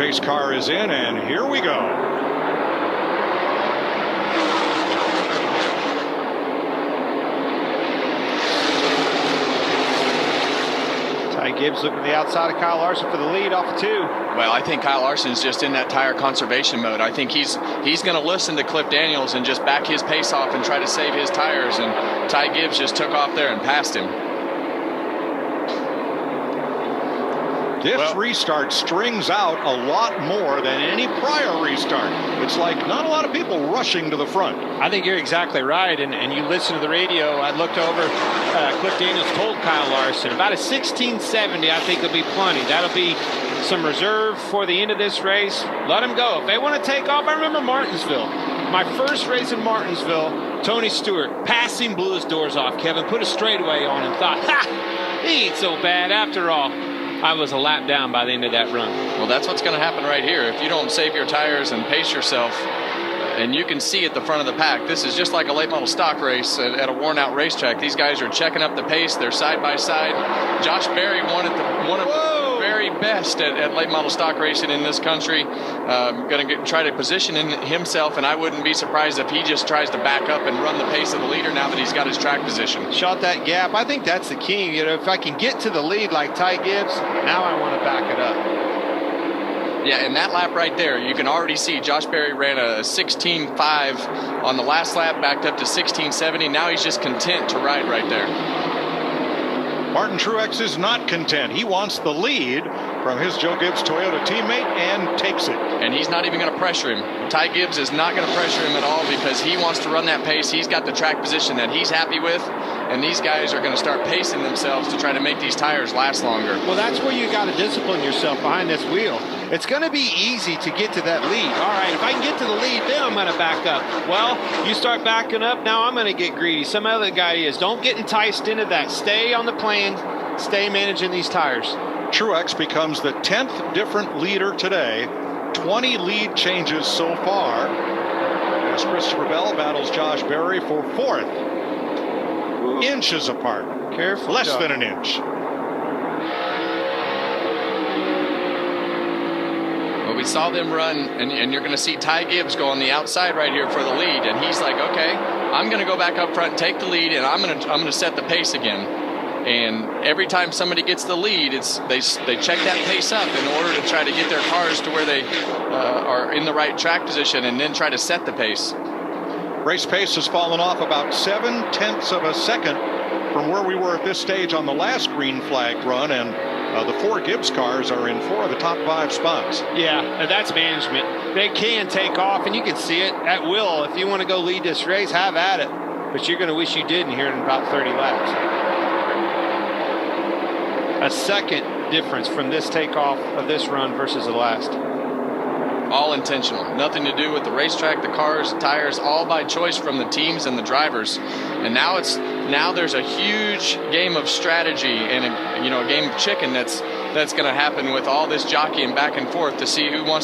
pace car is in, and here we go. Gibbs looking to the outside of Kyle Larson for the lead off of 2. Well, I think Kyle Larson's just in that tire conservation mode. I think he's going to listen to Cliff Daniels and just back his pace off and try to save his tires. And Ty Gibbs just took off there and passed him. This restart strings out a lot more than any prior restart. It's like not a lot of people rushing to the front. I think you're exactly right. And you listen to the radio. I looked over. Cliff Daniels told Kyle Larson about a 1670. I think will be plenty. That'll be some reserve for the end of this race. Let them go. If they want to take off, I remember Martinsville. My first race in Martinsville, Tony Stewart passing blew his doors off. Kevin put a straightaway on and thought, ha, he ain't so bad after all. I was a lap down by the end of that run. Well, that's what's going to happen right here. If you don't save your tires and pace yourself, and you can see at the front of the pack, this is just like a late model stock race at a worn out racetrack. These guys are checking up the pace. They're side by side. Josh Berry one of the very best at late model stock racing in this country. Going to try to position himself, and I wouldn't be surprised if he just tries to back up and run the pace of the leader now that he's got his track position. Shot that gap. I think that's the key. You know, if I can get to the lead like Ty Gibbs, now I want to back it up. Yeah, and that lap right there, you can already see Josh Berry ran a 16.5 on the last lap, backed up to 16.70. Now he's just content to ride right there. Martin Truex is not content. He wants the lead from his Joe Gibbs Toyota teammate and takes it. And he's not even going to pressure him. Ty Gibbs is not going to pressure him at all because he wants to run that pace. He's got the track position that he's happy with, and these guys are going to start pacing themselves to try to make these tires last longer. Well, that's where you got to discipline yourself behind this wheel. It's going to be easy to get to that lead. All right, if I can get to the lead, then I'm going to back up. Well, you start backing up, now I'm going to get greedy. Some other guy is. Don't get enticed into that. Stay on the plan. Stay managing these tires. Truex becomes the 10th different leader today. 20 lead changes so far. As Christopher Bell battles Josh Berry for 4th. Inches apart. Careful. Less than an inch. Well, we saw them run, and you're going to see Ty Gibbs go on the outside right here for the lead, and he's like, okay, I'm going to go back up front, take the lead, and I'm going to set the pace again. And every time somebody gets the lead, they check that pace up in order to try to get their cars to where they are in the right track position, and then try to set the pace. Race pace has fallen off about 0.7 of a second from where we were at this stage on the last green flag run, and the 4 Gibbs cars are in 4 of the top 5 spots. Yeah, that's management. They can take off, and you can see it at will. If you want to go lead this race, have at it. But you're going to wish you didn't here in about 30 laps. A second difference from this takeoff of this run versus the last. All intentional. Nothing to do with the racetrack, the cars, tires, all by choice from the teams and the drivers. And now there's a huge game of strategy and a game of chicken that's going to happen with all this jockeying back and forth to see who wants